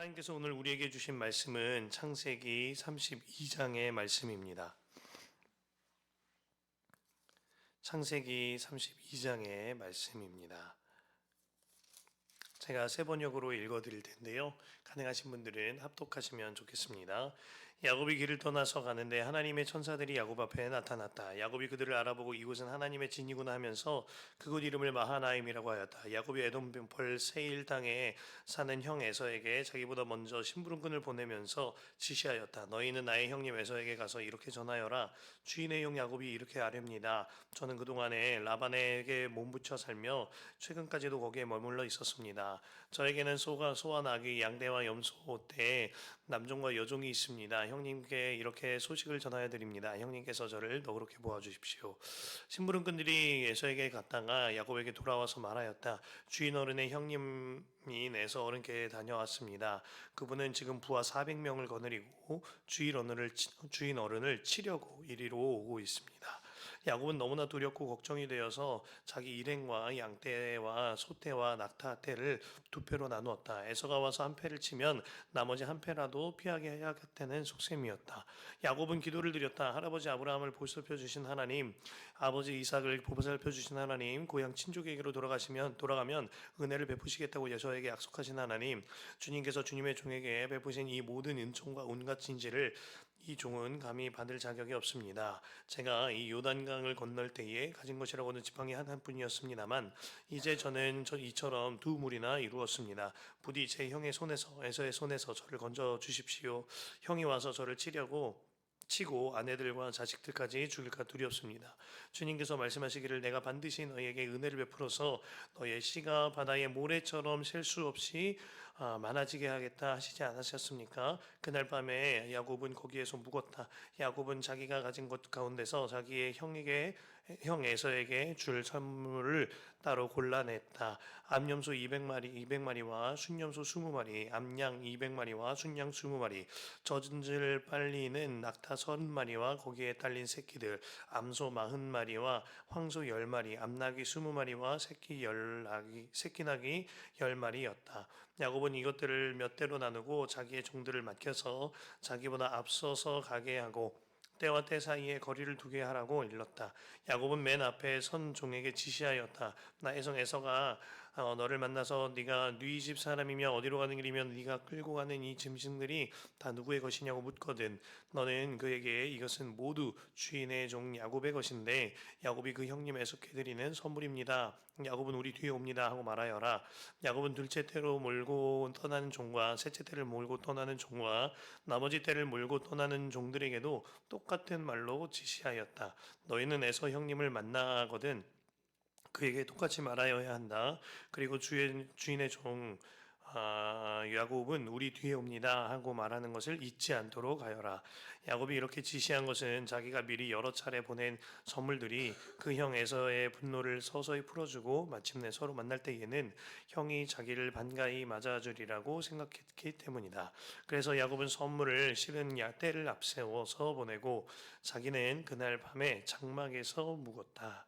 하나님께서 오늘 우리에게 주신 말씀은 창세기 32장의 말씀입니다. 창세기 32장의 말씀입니다. 제가 세 번역으로 읽어드릴 텐데요. 가능하신 분들은 합독하시면 좋겠습니다. 야곱이 길을 떠나서 가는데 하나님의 천사들이 야곱 앞에 나타났다. 야곱이 그들을 알아보고 이곳은 하나님의 진이구나 하면서 그곳 이름을 마하나임이라고 하였다. 야곱이 에돔 벌 세일 땅에 사는 형 에서에게 자기보다 먼저 심부름꾼을 보내면서 지시하였다. 너희는 나의 형님 에서에게 가서 이렇게 전하여라. 주인의 형 야곱이 이렇게 아뢰입니다. 저는 그동안에 라반에게 몸붙여 살며 최근까지도 거기에 머물러 있었습니다. 저에게는 소와 나귀, 양대와 염소, 떼, 남종과 여종이 있습니다. 형님께 이렇게 소식을 전하여 드립니다. 형님께서 저를 너그럽게 보아주십시오. 심부름꾼들이 에서에게 갔다가 야곱에게 돌아와서 말하였다. 주인 어른의 형님이 에서 어른께 다녀왔습니다. 그분은 지금 부하 400명을 거느리고 주인 어른을 치려고 이리로 오고 있습니다. 야곱은 너무나 두렵고 걱정이 되어서 자기 일행과 양떼와 소떼와 낙타떼를 두 패로 나누었다. 에서가 와서 한 패를 치면 나머지 한 패라도 피하게 해야겠다는 속셈이었다. 야곱은 기도를 드렸다. 할아버지 아브라함을 보살펴 주신 하나님, 아버지 이삭을 보살펴 주신 하나님, 고향 친족에게로 돌아가면 은혜를 베푸시겠다고 예서에게 약속하신 하나님, 주님께서 주님의 종에게 베푸신 이 모든 은총과 온갖 진지를 이 종은 감히 받을 자격이 없습니다. 제가 이 요단강을 건널 때에 가진 것이라고는 지팡이 하나뿐이었습니다만 이제 저는 이처럼 두 무리나 이루었습니다. 부디 제 형의 손에서 에서의 손에서 저를 건져 주십시오. 형이 와서 저를 치고 아내들과 자식들까지 죽일까 두렵습니다. 주님께서 말씀하시기를 내가 반드시 너희에게 은혜를 베풀어서 너희의 씨가 바다의 모래처럼 셀 수 없이 많아지게 하겠다 하시지 않으셨습니까? 그날 밤에 야곱은 거기에서 묵었다. 야곱은 자기가 가진 것 가운데서 자기의 형 에서에게 줄 선물을 따로 골라냈다. 암염소 200마리와 순염소 20마리, 암양 200마리와 순양 20마리, 젖은질 빨리는 낙타 30마리와 거기에 딸린 새끼들, 암소 40마리와 황소 10마리, 암나귀 20마리와 새끼나귀 10마리였다. 야곱은 이것들을 몇 대로 나누고 자기의 종들을 맡겨서 자기보다 앞서서 가게 하고 때와 때 사이에 거리를 두게 하라고 일렀다. 야곱은 맨 앞에 선 종에게 지시하였다. 나의 성 에서가 너를 만나서 네가 네 집 사람이며 어디로 가는 길이면 네가 끌고 가는 이 짐승들이 다 누구의 것이냐고 묻거든. 너는 그에게 이것은 모두 주인의 종 야곱의 것인데 야곱이 그 형님 에서께 드리는 선물입니다. 야곱은 우리 뒤에 옵니다 하고 말하여라. 야곱은 둘째 때로 몰고 떠나는 종과 셋째 때를 몰고 떠나는 종과 나머지 때를 몰고 떠나는 종들에게도 똑같은 말로 지시하였다. 너희는 에서 형님을 만나거든 그에게 똑같이 말하여야 한다. 그리고 주인의 종 야곱은 우리 뒤에 옵니다 하고 말하는 것을 잊지 않도록 하여라. 야곱이 이렇게 지시한 것은 자기가 미리 여러 차례 보낸 선물들이 그 형 에서의 분노를 서서히 풀어주고 마침내 서로 만날 때에는 형이 자기를 반가이 맞아주리라고 생각했기 때문이다. 그래서 야곱은 선물을 실은 때를 앞세워서 보내고 자기는 그날 밤에 장막에서 묵었다.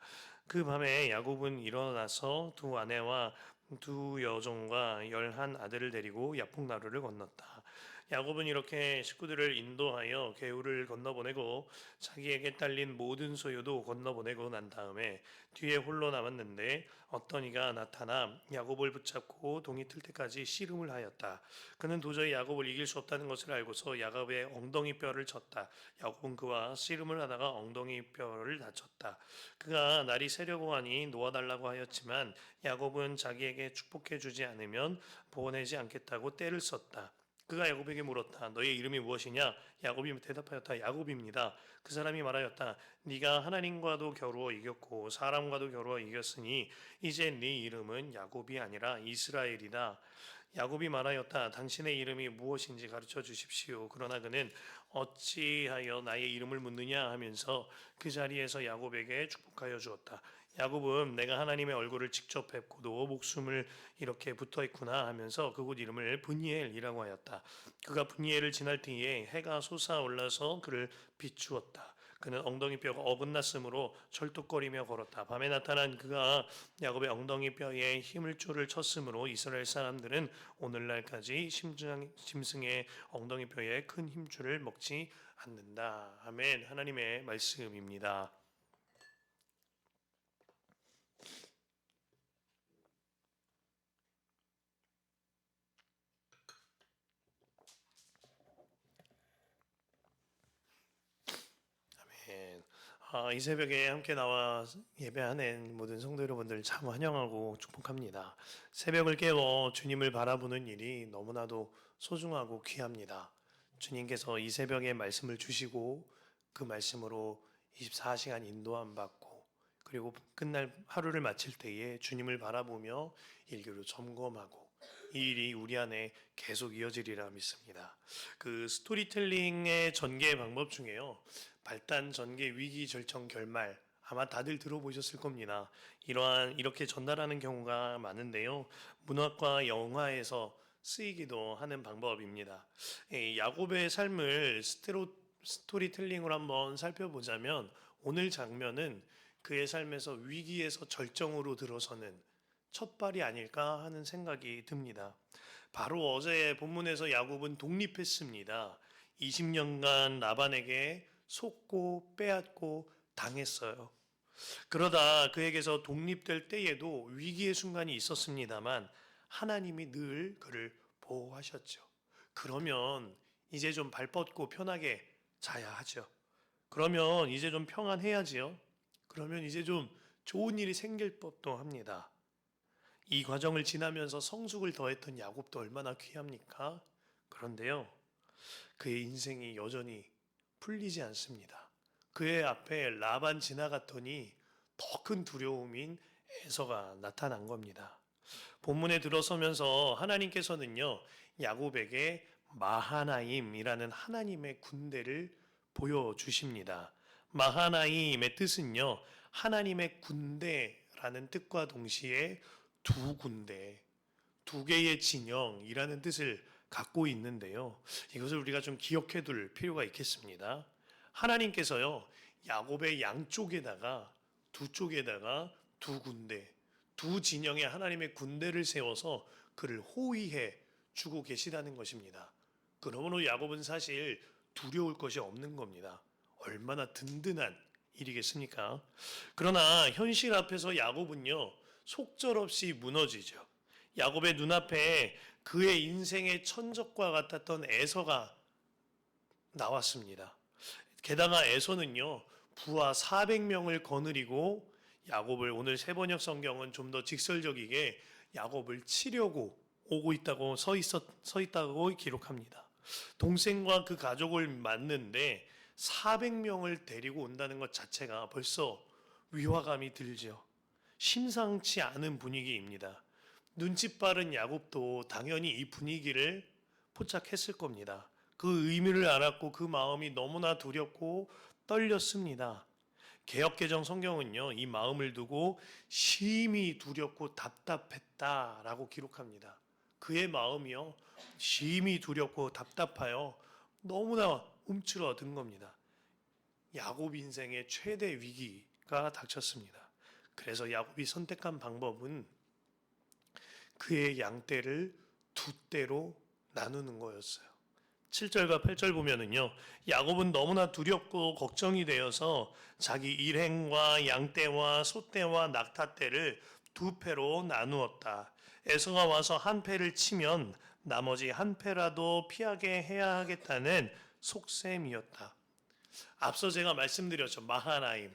그 밤에 야곱은 일어나서 두 아내와 두 여종과 11 아들을 데리고 야풍나루를 건넜다. 야곱은 이렇게 식구들을 인도하여 개울을 건너보내고 자기에게 딸린 모든 소유도 건너보내고 난 다음에 뒤에 홀로 남았는데 어떤 이가 나타나 야곱을 붙잡고 동이 틀 때까지 씨름을 하였다. 그는 도저히 야곱을 이길 수 없다는 것을 알고서 야곱의 엉덩이 뼈를 쳤다. 야곱은 그와 씨름을 하다가 엉덩이 뼈를 다쳤다. 그가 날이 새려고 하니 놓아달라고 하였지만 야곱은 자기에게 축복해 주지 않으면 보내지 않겠다고 떼를 썼다. 그가 야곱에게 물었다. 너의 이름이 무엇이냐? 야곱이 대답하였다. 야곱입니다. 그 사람이 말하였다. 네가 하나님과도 겨루어 이겼고 사람과도 겨루어 이겼으니 이제 네 이름은 야곱이 아니라 이스라엘이다. 야곱이 말하였다. 당신의 이름이 무엇인지 가르쳐 주십시오. 그러나 그는 어찌하여 나의 이름을 묻느냐 하면서 그 자리에서 야곱에게 축복하여 주었다. 야곱은 내가 하나님의 얼굴을 직접 뵙고도 목숨을 이렇게 붙어 있구나 하면서 그곳 이름을 브니엘이라고 하였다. 그가 브니엘을 지날 때에 해가 솟아올라서 그를 비추었다. 그는 엉덩이뼈가 어긋났으므로 절뚝거리며 걸었다. 밤에 나타난 그가 야곱의 엉덩이뼈에 힘줄을 쳤으므로 이스라엘 사람들은 오늘날까지 짐승의 엉덩이뼈에 큰 힘줄을 먹지 않는다. 아멘. 하나님의 말씀입니다. 아멘. 이 새벽에 함께 나와 예배하는 모든 성도 여러분들 참 환영하고 축복합니다. 새벽을 깨워 주님을 바라보는 일이 너무나도 소중하고 귀합니다. 주님께서 이 새벽에 말씀을 주시고 그 말씀으로 24시간 인도함 받고 그리고 끝날 하루를 마칠 때에 주님을 바라보며 일교를 점검하고 이 일이 우리 안에 계속 이어지리라 믿습니다. 그 스토리텔링의 전개 방법 중에요. 발단, 전개, 위기, 절정, 결말 아마 다들 들어보셨을 겁니다. 이렇게 전달하는 경우가 많은데요. 문학과 영화에서 쓰이기도 하는 방법입니다. 야곱의 삶을 스토리텔링으로 한번 살펴보자면 오늘 장면은 그의 삶에서 위기에서 절정으로 들어서는 첫발이 아닐까 하는 생각이 듭니다. 바로 어제 본문에서 야곱은 독립했습니다. 20년간 라반에게 속고 빼앗고 당했어요. 그러다 그에게서 독립될 때에도 위기의 순간이 있었습니다만 하나님이 늘 그를 보호하셨죠. 그러면 이제 좀 발 뻗고 편하게 자야 하죠. 그러면 이제 좀 평안해야지요. 그러면 이제 좀 좋은 일이 생길 법도 합니다. 이 과정을 지나면서 성숙을 더했던 야곱도 얼마나 귀합니까? 그런데요, 그의 인생이 여전히 풀리지 않습니다. 그의 앞에 라반 지나갔더니 더 큰 두려움인 에서가 나타난 겁니다. 본문에 들어서면서 하나님께서는요, 야곱에게 마하나임이라는 하나님의 군대를 보여주십니다. 마하나임의 뜻은요, 하나님의 군대라는 뜻과 동시에 두 군대, 두 개의 진영이라는 뜻을 갖고 있는데요. 이것을 우리가 좀 기억해 둘 필요가 있겠습니다. 하나님께서요, 야곱의 양쪽에다가 두 쪽에다가 두 군대, 두 진영의 하나님의 군대를 세워서 그를 호위해 주고 계시다는 것입니다. 그러므로 야곱은 사실 두려울 것이 없는 겁니다. 얼마나 든든한 일이겠습니까? 그러나 현실 앞에서 야곱은요, 속절없이 무너지죠. 야곱의 눈앞에 그의 인생의 천적과 같았던 에서가 나왔습니다. 게다가 에서는요, 부하 400명을 거느리고 야곱을, 오늘 세번역 성경은 좀 더 직설적이게 야곱을 치려고 오고 있다고 서 있다고 기록합니다. 동생과 그 가족을 맞는데 400명을 데리고 온다는 것 자체가 벌써 위화감이 들죠. 심상치 않은 분위기입니다. 눈치 빠른 야곱도 당연히 이 분위기를 포착했을 겁니다. 그 의미를 알았고 그 마음이 너무나 두렵고 떨렸습니다. 개역개정 성경은요, 이 마음을 두고 심히 두렵고 답답했다라고 기록합니다. 그의 마음이요, 심히 두렵고 답답하여 너무나 움츠러든 겁니다. 야곱 인생의 최대 위기가 닥쳤습니다. 그래서 야곱이 선택한 방법은 그의 양떼를 두 떼로 나누는 거였어요. 7절과 8절 보면은요, 야곱은 너무나 두렵고 걱정이 되어서 자기 일행과 양떼와 소떼와 낙타떼를 두 패로 나누었다. 에서가 와서 한 패를 치면 나머지 한 패라도 피하게 해야 하겠다는 속셈이었다. 앞서 제가 말씀드렸죠. 마하나임.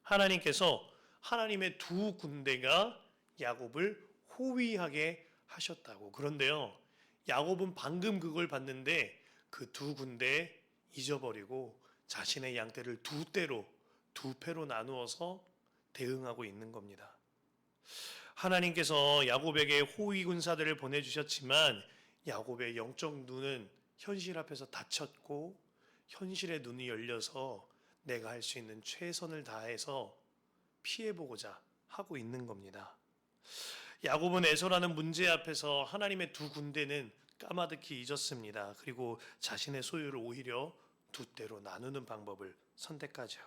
하나님께서 하나님의 두 군대가 야곱을 호위하게 하셨다고. 그런데요, 야곱은 방금 그걸 봤는데 그 두 군대 잊어버리고 자신의 양떼를 두 떼로, 두 패로 나누어서 대응하고 있는 겁니다. 하나님께서 야곱에게 호위 군사들을 보내주셨지만 야곱의 영적 눈은 현실 앞에서 닫혔고 현실의 눈이 열려서 내가 할 수 있는 최선을 다해서 피해보고자 하고 있는 겁니다. 야곱은 에서라는 문제 앞에서 하나님의 두 군대는 까마득히 잊었습니다. 그리고 자신의 소유를 오히려 두 떼로 나누는 방법을 선택하죠.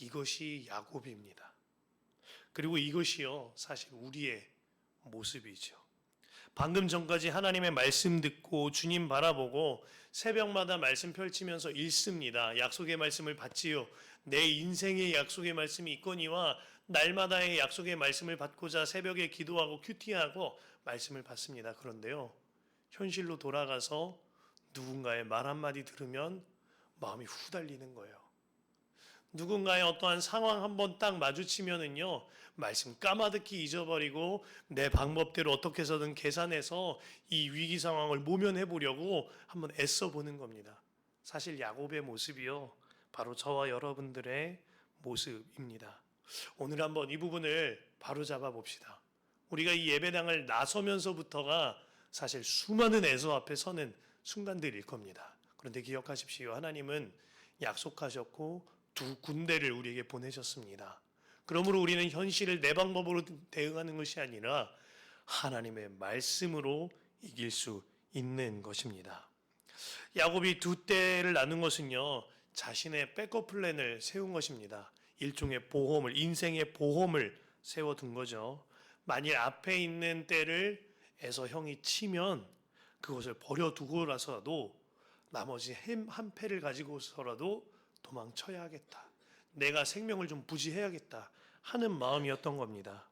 이것이 야곱입니다. 그리고 이것이요, 사실 우리의 모습이죠. 방금 전까지 하나님의 말씀 듣고 주님 바라보고 새벽마다 말씀 펼치면서 읽습니다. 약속의 말씀을 받지요. 내 인생의 약속의 말씀이 있거니와 날마다의 약속의 말씀을 받고자 새벽에 기도하고 큐티하고 말씀을 받습니다. 그런데요, 현실로 돌아가서 누군가의 말 한마디 들으면 마음이 후달리는 거예요. 누군가의 어떠한 상황 한번 딱 마주치면은요, 말씀 까마득히 잊어버리고 내 방법대로 어떻게 해서든 계산해서 이 위기 상황을 모면해 보려고 한번 애써 보는 겁니다. 사실 야곱의 모습이요, 바로 저와 여러분들의 모습입니다. 오늘 한번 이 부분을 바로 잡아 봅시다. 우리가 이 예배당을 나서면서부터가 사실 수많은 애서 앞에 서는 순간들일 겁니다. 그런데 기억하십시오. 하나님은 약속하셨고 두 군데를 우리에게 보내셨습니다. 그러므로 우리는 현실을 내 방법으로 대응하는 것이 아니라 하나님의 말씀으로 이길 수 있는 것입니다. 야곱이 두 때를 나눈 것은요, 자신의 백업 플랜을 세운 것입니다. 일종의 보험을, 인생의 보험을 세워둔 거죠. 만일 앞에 있는 때를 에서 형이 치면 그것을 버려두고라서라도 나머지 한 패를 가지고서라도 도망쳐야 하겠다. 내가 생명을 좀 부지해야겠다 하는 마음이었던 겁니다.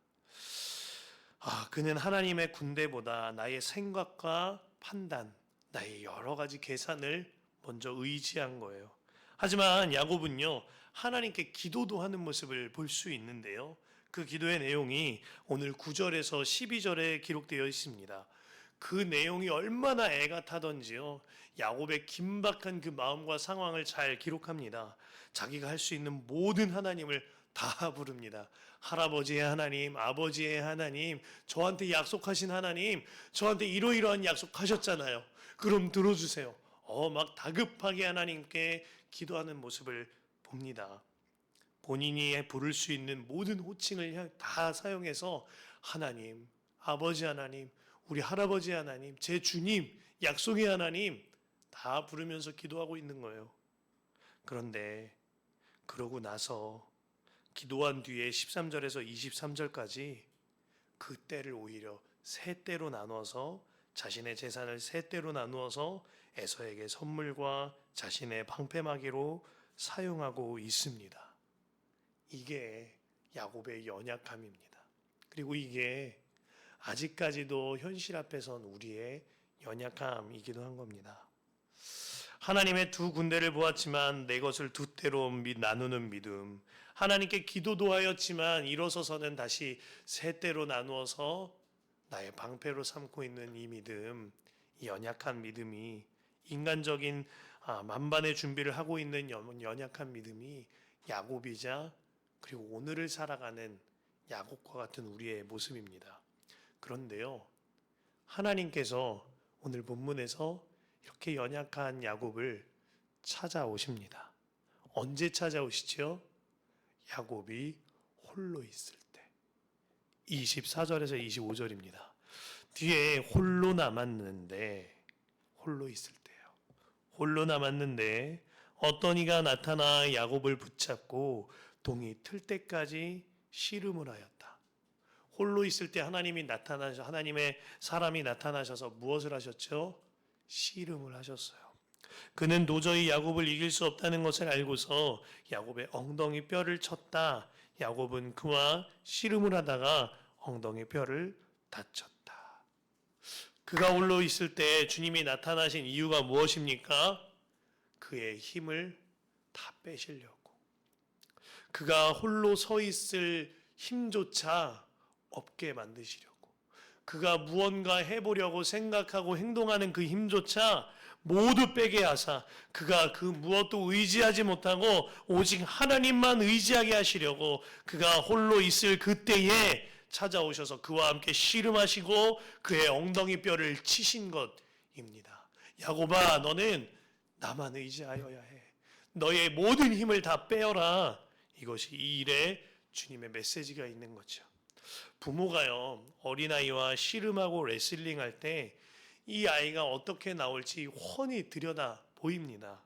그는 하나님의 군대보다 나의 생각과 판단, 나의 여러 가지 계산을 먼저 의지한 거예요. 하지만 야곱은요, 하나님께 기도도 하는 모습을 볼 수 있는데요. 그 기도의 내용이 오늘 9절에서 12절에 기록되어 있습니다. 그 내용이 얼마나 애가 타던지요, 야곱의 긴박한 그 마음과 상황을 잘 기록합니다. 자기가 할 수 있는 모든 하나님을 다 부릅니다. 할아버지의 하나님, 아버지의 하나님, 저한테 약속하신 하나님, 저한테 이러이러한 약속하셨잖아요. 그럼 들어주세요. 막 다급하게 하나님께 기도하는 모습을 봅니다. 본인이 부를 수 있는 모든 호칭을 다 사용해서 하나님, 아버지 하나님, 우리 할아버지 하나님, 제 주님, 약속의 하나님 다 부르면서 기도하고 있는 거예요. 그런데 그러고 나서 기도한 뒤에 13절에서 23절까지 그 때를 오히려 세 때로 나누어서 자신의 재산을 세 때로 나누어서 에서에게 선물과 자신의 방패막이로 사용하고 있습니다. 이게 야곱의 연약함입니다. 그리고 이게 아직까지도 현실 앞에 선 우리의 연약함이기도 한 겁니다. 하나님의 두 군대를 보았지만 내 것을 두 때로 나누는 믿음, 하나님께 기도도 하였지만 일어서서는 다시 세 때로 나누어서 나의 방패로 삼고 있는 이 믿음, 이 연약한 믿음이, 인간적인 만반의 준비를 하고 있는 연약한 믿음이 야곱이자 그리고 오늘을 살아가는 야곱과 같은 우리의 모습입니다. 그런데요, 하나님께서 오늘 본문에서 이렇게 연약한 야곱을 찾아오십니다. 언제 찾아오시죠? 야곱이 홀로 있을 때. 24절에서 25절입니다. 뒤에 홀로 남았는데, 홀로 있을 때요. 홀로 남았는데 어떤 이가 나타나 야곱을 붙잡고 동이 틀 때까지 씨름을 하였다. 홀로 있을 때 하나님의 사람이 나타나셔서 무엇을 하셨죠? 씨름을 하셨어요. 그는 도저히 야곱을 이길 수 없다는 것을 알고서 야곱의 엉덩이 뼈를 쳤다. 야곱은 그와 씨름을 하다가 엉덩이 뼈를 다쳤다. 그가 홀로 있을 때 주님이 나타나신 이유가 무엇입니까? 그의 힘을 다 빼시려고. 그가 홀로 서 있을 힘조차 없게 만드시려고. 그가 무언가 해보려고 생각하고 행동하는 그 힘조차 모두 빼게 하사 그가 그 무엇도 의지하지 못하고 오직 하나님만 의지하게 하시려고 그가 홀로 있을 그때에 찾아오셔서 그와 함께 씨름하시고 그의 엉덩이 뼈를 치신 것입니다. 야곱아, 너는 나만 의지하여야 해. 너의 모든 힘을 다 빼어라. 이것이 이 일에 주님의 메시지가 있는 거죠. 부모가요, 어린아이와 씨름하고 레슬링할 때 이 아이가 어떻게 나올지 훤히 들여다 보입니다.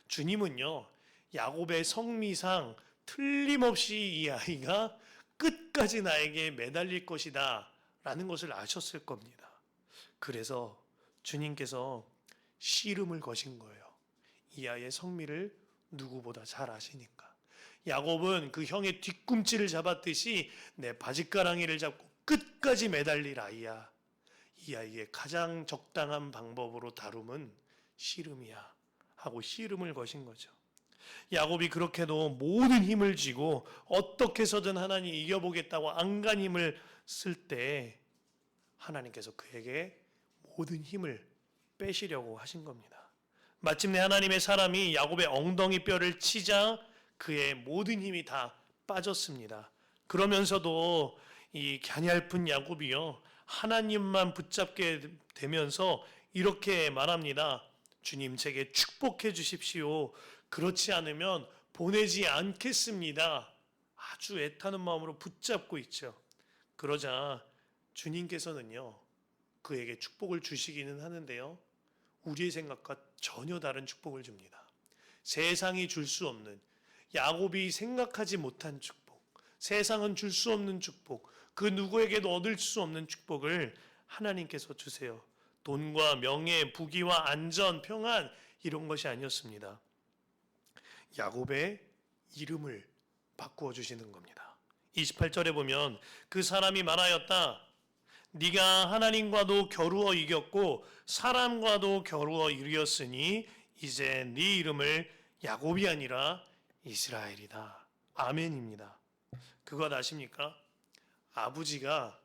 주님은요, 야곱의 성미상 틀림없이 이 아이가 끝까지 나에게 매달릴 것이다 라는 것을 아셨을 겁니다. 그래서 주님께서 씨름을 거신 거예요. 이 아이의 성미를 누구보다 잘 아시니까. 야곱은 그 형의 뒤꿈치를 잡았듯이 내 바짓가랑이를 잡고 끝까지 매달릴 아이야. 이 아이의 가장 적당한 방법으로 다룸은 씨름이야 하고 씨름을 거신 거죠. 야곱이 그렇게도 모든 힘을 쥐고 어떻게 해서든 하나님 이겨보겠다고 안간힘을 쓸 때 하나님께서 그에게 모든 힘을 빼시려고 하신 겁니다. 마침내 하나님의 사람이 야곱의 엉덩이 뼈를 치자 그의 모든 힘이 다 빠졌습니다. 그러면서도 이 갸냘픈 야곱이요, 하나님만 붙잡게 되면서 이렇게 말합니다. 주님, 제게 축복해 주십시오. 그렇지 않으면 보내지 않겠습니다. 아주 애타는 마음으로 붙잡고 있죠. 그러자 주님께서는요, 그에게 축복을 주시기는 하는데요, 우리의 생각과 전혀 다른 축복을 줍니다. 세상이 줄 수 없는, 야곱이 생각하지 못한 축복, 세상은 줄 수 없는 축복, 그 누구에게도 얻을 수 없는 축복을 하나님께서 주세요. 돈과 명예, 부귀와 안전, 평안 이런 것이 아니었습니다. 야곱의 이름을 바꾸어 주시는 겁니다. 28절에 보면 그 사람이 말하였다. 네가 하나님과도 겨루어 이겼고 사람과도 겨루어 이겼으니 이제 네 이름을 야곱이 아니라 이스라엘이다. 아멘입니다. 그것 아십니까? 아버지가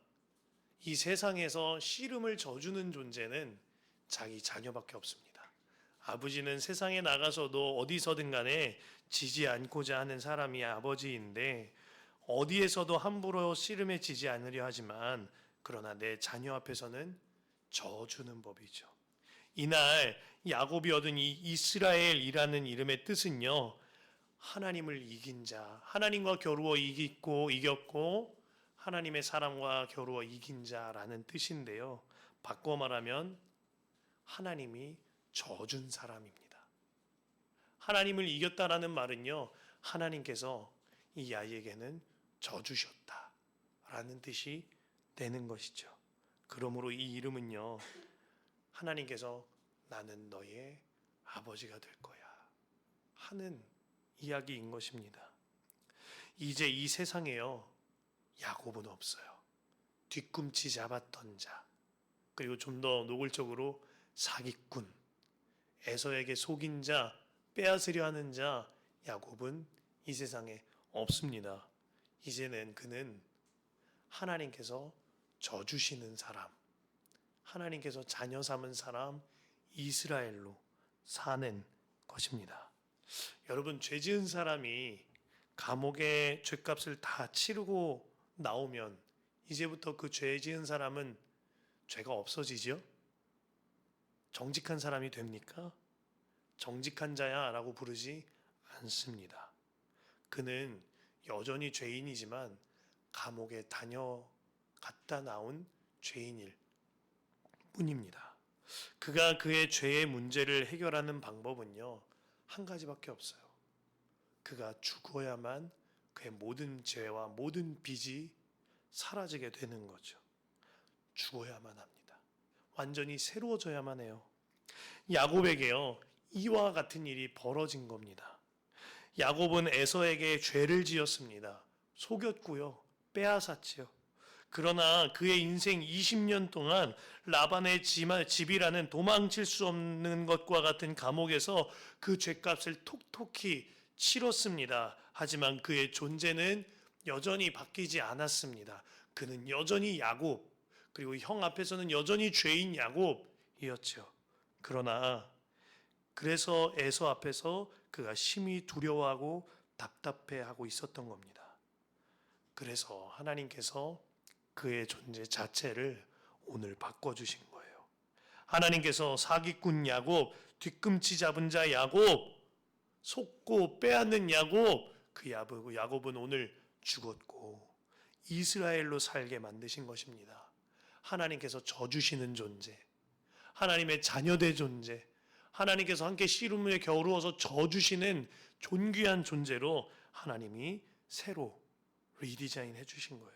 이 세상에서 씨름을 져주는 존재는 자기 자녀밖에 없습니다. 아버지는 세상에 나가서도 어디서든 간에 지지 않고자 하는 사람이 아버지인데 어디에서도 함부로 씨름에 지지 않으려 하지만 그러나 내 자녀 앞에서는 져주는 법이죠. 이날 야곱이 얻은 이 이스라엘이라는 이름의 뜻은요, 하나님을 이긴 자, 하나님과 겨루어 이겼고 하나님의 사람과 겨루어 이긴 자라는 뜻인데요, 바꿔 말하면 하나님이 져준 사람입니다. 하나님을 이겼다라는 말은요, 하나님께서 이 아이에게는 져주셨다라는 뜻이 되는 것이죠. 그러므로 이 이름은요, 하나님께서 나는 너의 아버지가 될 거야 하는 이야기인 것입니다. 이제 이 세상에요, 야곱은 없어요. 뒤꿈치 잡았던 자, 그리고 좀 더 노골적으로 사기꾼, 에서에게 속인 자, 빼앗으려 하는 자, 야곱은 이 세상에 없습니다. 이제는 그는 하나님께서 져주시는 사람, 하나님께서 자녀 삼은 사람, 이스라엘로 사는 것입니다. 여러분, 죄 지은 사람이 감옥의 죄값을 다 치르고 나오면 이제부터 그 죄 지은 사람은 죄가 없어지죠? 정직한 사람이 됩니까? 정직한 자야 라고 부르지 않습니다. 그는 여전히 죄인이지만 감옥에 다녀갔다 나온 죄인일 뿐입니다. 그가 그의 죄의 문제를 해결하는 방법은요, 한 가지밖에 없어요. 그가 죽어야만 그의 모든 죄와 모든 빚이 사라지게 되는 거죠. 죽어야만 합니다. 완전히 새로워져야만 해요. 야곱에게요, 이와 같은 일이 벌어진 겁니다. 야곱은 에서에게 죄를 지었습니다. 속였고요, 빼앗았지요. 그러나 그의 인생 20년 동안 라반의 집이라는 도망칠 수 없는 것과 같은 감옥에서 그 죄값을 톡톡히 치렀습니다. 하지만 그의 존재는 여전히 바뀌지 않았습니다. 그는 여전히 야곱, 그리고 형 앞에서는 여전히 죄인 야곱이었죠. 그러나 그래서 에서 앞에서 그가 심히 두려워하고 답답해하고 있었던 겁니다. 그래서 하나님께서 그의 존재 자체를 오늘 바꿔주신 거예요. 하나님께서 사기꾼 야곱, 뒤꿈치 잡은 자 야곱, 속고 빼앗는 야곱, 그 야곱은 오늘 죽었고 이스라엘로 살게 만드신 것입니다. 하나님께서 져주시는 존재, 하나님의 자녀된 존재, 하나님께서 함께 씨름에 겨루어서 져주시는 존귀한 존재로 하나님이 새로 리디자인해 주신 거예요.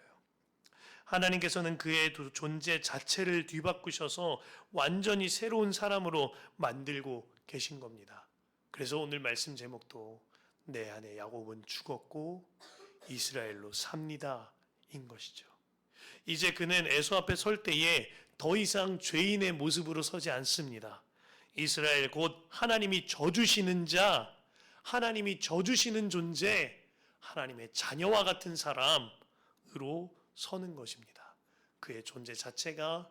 하나님께서는 그의 존재 자체를 뒤바꾸셔서 완전히 새로운 사람으로 만들고 계신 겁니다. 그래서 오늘 말씀 제목도 내 안에 야곱은 죽었고 이스라엘로 삽니다 인 것이죠. 이제 그는 에서 앞에 설 때에 더 이상 죄인의 모습으로 서지 않습니다. 이스라엘 곧 하나님이 져주시는 자, 하나님이 져주시는 존재, 하나님의 자녀와 같은 사람으로 서는 것입니다. 그의 존재 자체가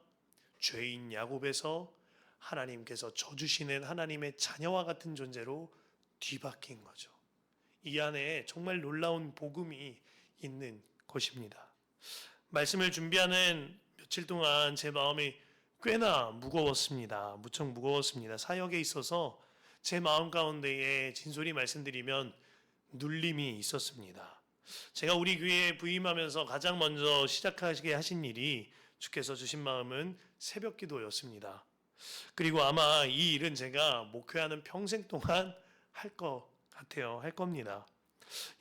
죄인 야곱에서 하나님께서 져주시는 하나님의 자녀와 같은 존재로 뒤바뀐 거죠. 이 안에 정말 놀라운 복음이 있는 것입니다. 말씀을 준비하는 며칠 동안 제 마음이 꽤나 무거웠습니다. 무척 무거웠습니다. 사역에 있어서 제 마음 가운데에 진솔히 말씀드리면 눌림이 있었습니다. 제가 우리 교회에 부임하면서 가장 먼저 시작하게 하신 일이 주께서 주신 마음은 새벽 기도였습니다. 그리고 아마 이 일은 제가 목회하는 평생 동안 할 것 같아요. 할 겁니다.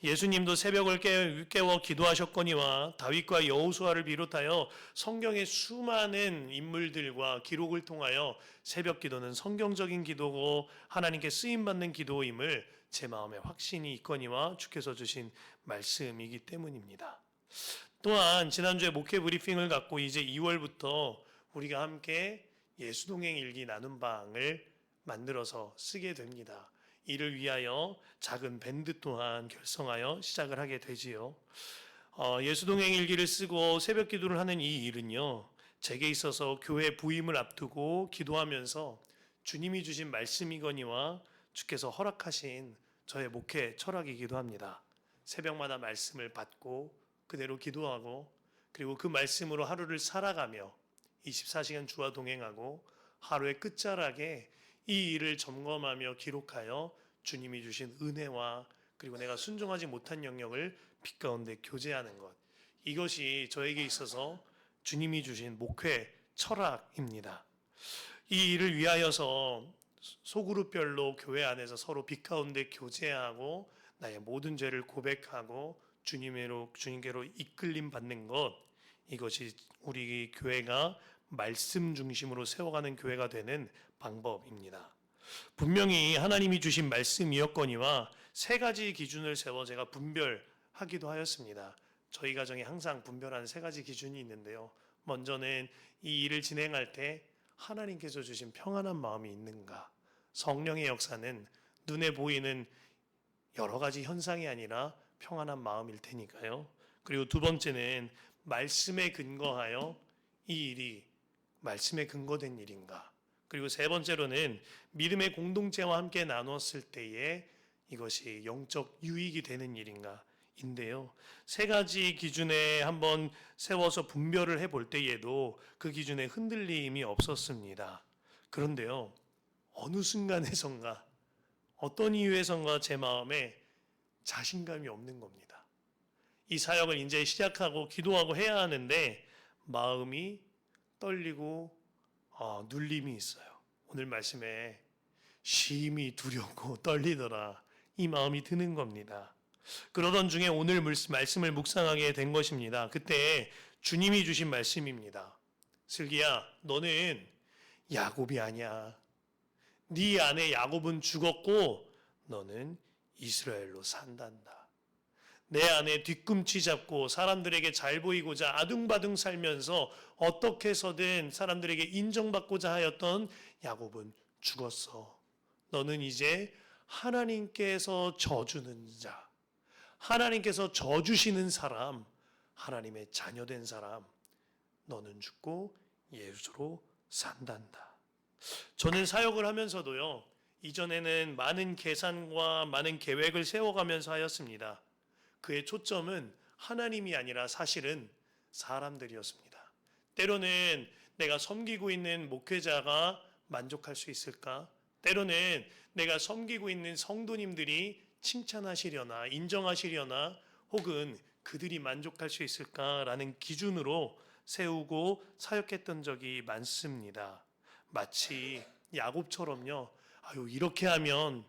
예수님도 새벽을 깨워 기도하셨거니와 다윗과 여호수아를 비롯하여 성경의 수많은 인물들과 기록을 통하여 새벽 기도는 성경적인 기도고 하나님께 쓰임받는 기도임을 제 마음에 확신이 있거니와 주께서 주신 말씀이기 때문입니다. 또한 지난주에 목회 브리핑을 갖고 이제 2월부터 우리가 함께 예수동행 일기 나눔방을 만들어서 쓰게 됩니다. 이를 위하여 작은 밴드 또한 결성하여 시작을 하게 되지요. 예수동행 일기를 쓰고 새벽 기도를 하는 이 일은요, 제게 있어서 교회 부임을 앞두고 기도하면서 주님이 주신 말씀이거니와 주께서 허락하신 저의 목회 철학이기도 합니다. 새벽마다 말씀을 받고 그대로 기도하고 그리고 그 말씀으로 하루를 살아가며 24시간 주와 동행하고 하루의 끝자락에 이 일을 점검하며 기록하여 주님이 주신 은혜와 그리고 내가 순종하지 못한 영역을 빛 가운데 교제하는 것, 이것이 저에게 있어서 주님이 주신 목회 철학입니다. 이 일을 위하여서 소그룹별로 교회 안에서 서로 빛 가운데 교제하고 나의 모든 죄를 고백하고 주님께로 이끌림 받는 것, 이것이 우리 교회가 말씀 중심으로 세워가는 교회가 되는 방법입니다. 분명히 하나님이 주신 말씀이었거니와 세 가지 기준을 세워 제가 분별하기도 하였습니다. 저희 가정에 항상 분별하는 세 가지 기준이 있는데요. 먼저는 이 일을 진행할 때 하나님께서 주신 평안한 마음이 있는가? 성령의 역사는 눈에 보이는 여러 가지 현상이 아니라 평안한 마음일 테니까요. 그리고 두 번째는 말씀에 근거하여 이 일이 말씀에 근거된 일인가? 그리고 세 번째로는 믿음의 공동체와 함께 나눴을 때에 이것이 영적 유익이 되는 일인가? 인데요. 세 가지 기준에 한번 세워서 분별을 해볼 때에도 그 기준에 흔들림이 없었습니다. 그런데요, 어느 순간에선가 어떤 이유에선가 제 마음에 자신감이 없는 겁니다. 이 사역을 이제 시작하고 기도하고 해야 하는데 마음이 떨리고 눌림이 있어요. 오늘 말씀에 심히 두렵고 떨리더라, 이 마음이 드는 겁니다. 그러던 중에 오늘 말씀을 묵상하게 된 것입니다. 그때 주님이 주신 말씀입니다. 슬기야, 너는 야곱이 아니야. 네 안에 야곱은 죽었고 너는 이스라엘로 산단다. 내 안에 뒤꿈치 잡고 사람들에게 잘 보이고자 아둥바둥 살면서 어떻게 해서든 사람들에게 인정받고자 하였던 야곱은 죽었어. 너는 이제 하나님께서 져주는 자, 하나님께서 져주시는 사람, 하나님의 자녀된 사람, 너는 죽고 예수로 산단다. 저는 사역을 하면서도요, 이전에는 많은 계산과 많은 계획을 세워가면서 하였습니다. 그의 초점은 하나님이 아니라 사실은 사람들이었습니다. 때로는 내가 섬기고 있는 목회자가 만족할 수 있을까? 때로는 내가 섬기고 있는 성도님들이 칭찬하시려나 인정하시려나 혹은 그들이 만족할 수 있을까라는 기준으로 세우고 사역했던 적이 많습니다. 마치 야곱처럼요. 아유, 이렇게 하면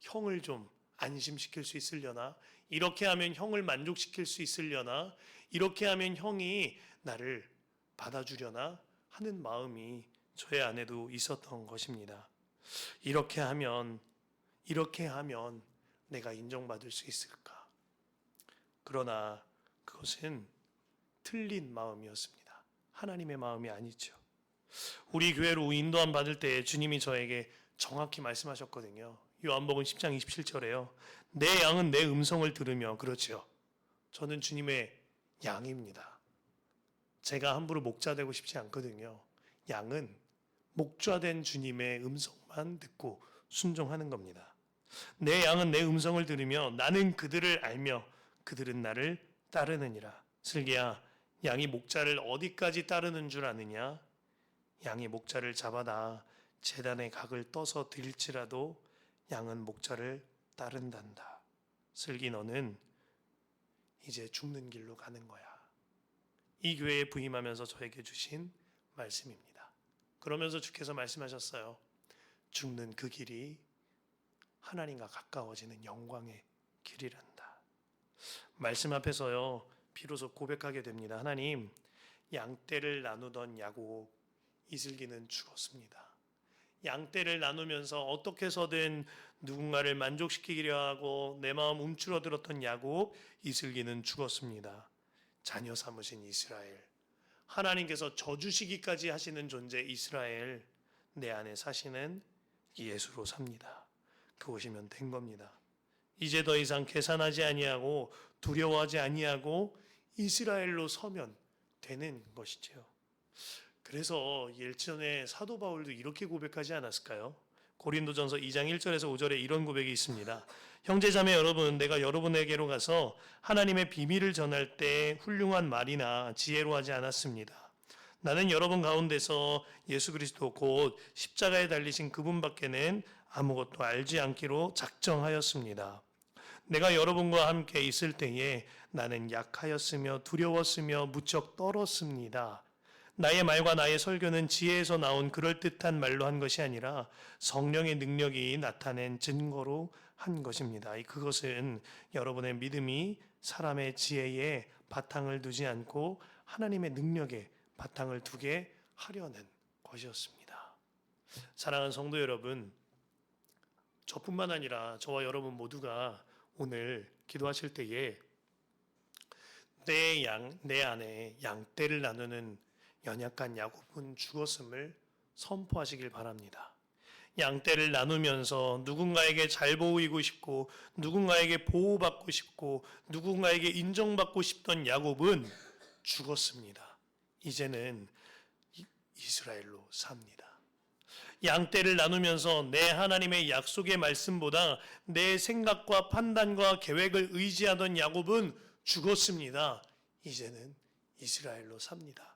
형을 좀 안심시킬 수 있으려나? 이렇게 하면 형을 만족시킬 수 있으려나? 이렇게 하면 형이 나를 받아주려나? 하는 마음이 저의 안에도 있었던 것입니다. 이렇게 하면 내가 인정받을 수 있을까? 그러나 그것은 틀린 마음이었습니다. 하나님의 마음이 아니죠. 우리 교회로 인도함 받을 때 주님이 저에게 정확히 말씀하셨거든요. 요한복음 10장 27절에요. 내 양은 내 음성을 들으며, 그렇죠. 저는 주님의 양입니다. 제가 함부로 목자 되고 싶지 않거든요. 양은 목자된 주님의 음성만 듣고 순종하는 겁니다. 내 양은 내 음성을 들으며 나는 그들을 알며 그들은 나를 따르느니라. 슬기야, 양이 목자를 어디까지 따르는 줄 아느냐? 양이 목자를 잡아다 제단의 각을 떠서 드릴지라도 양은 목자를 따른단다. 슬기, 너는 이제 죽는 길로 가는 거야. 이 교회에 부임하면서 저에게 주신 말씀입니다. 그러면서 주께서 말씀하셨어요. 죽는 그 길이 하나님과 가까워지는 영광의 길이란다. 말씀 앞에서요, 비로소 고백하게 됩니다. 하나님, 양떼를 나누던 야곱 이슬기는 죽었습니다. 양떼를 나누면서 어떻게 해서든 누군가를 만족시키려 하고 내 마음 움츠러들었던 야곱 이슬기는 죽었습니다. 자녀 삼으신 이스라엘, 하나님께서 저주시기까지 하시는 존재 이스라엘, 내 안에 사시는 예수로 삽니다. 그것이면 된 겁니다. 이제 더 이상 계산하지 아니하고 두려워하지 아니하고 이스라엘로 서면 되는 것이지요. 그래서 예전에 사도 바울도 이렇게 고백하지 않았을까요? 고린도전서 2장 1절에서 5절에 이런 고백이 있습니다. 형제자매 여러분, 내가 여러분에게로 가서 하나님의 비밀을 전할 때 훌륭한 말이나 지혜로 하지 않았습니다. 나는 여러분 가운데서 예수 그리스도 곧 십자가에 달리신 그분밖에는 아무것도 알지 않기로 작정하였습니다. 내가 여러분과 함께 있을 때에 나는 약하였으며 두려웠으며 무척 떨었습니다. 나의 말과 나의 설교는 지혜에서 나온 그럴듯한 말로 한 것이 아니라 성령의 능력이 나타낸 증거로 한 것입니다. 그것은 여러분의 믿음이 사람의 지혜에 바탕을 두지 않고 하나님의 능력에 바탕을 두게 하려는 것이었습니다. 사랑하는 성도 여러분, 저뿐만 아니라 저와 여러분 모두가 오늘 기도하실 때에 내 안에 양떼를 나누는 연약한 야곱은 죽었음을 선포하시길 바랍니다. 양떼를 나누면서 누군가에게 잘 보이고 싶고 누군가에게 보호받고 싶고 누군가에게 인정받고 싶던 야곱은 죽었습니다. 이제는 이스라엘로 삽니다. 양떼를 나누면서 내 하나님의 약속의 말씀보다 내 생각과 판단과 계획을 의지하던 야곱은 죽었습니다. 이제는 이스라엘로 삽니다.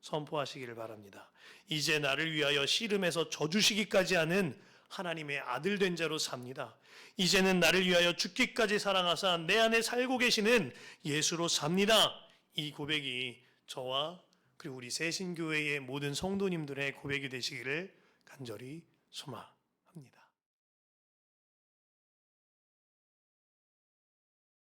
선포하시기를 바랍니다. 이제 나를 위하여 씨름해서 져주시기까지 하는 하나님의 아들 된 자로 삽니다. 이제는 나를 위하여 죽기까지 사랑하사 내 안에 살고 계시는 예수로 삽니다. 이 고백이 저와 그리고 우리 새신교회의 모든 성도님들의 고백이 되시기를 간절히 소망합니다.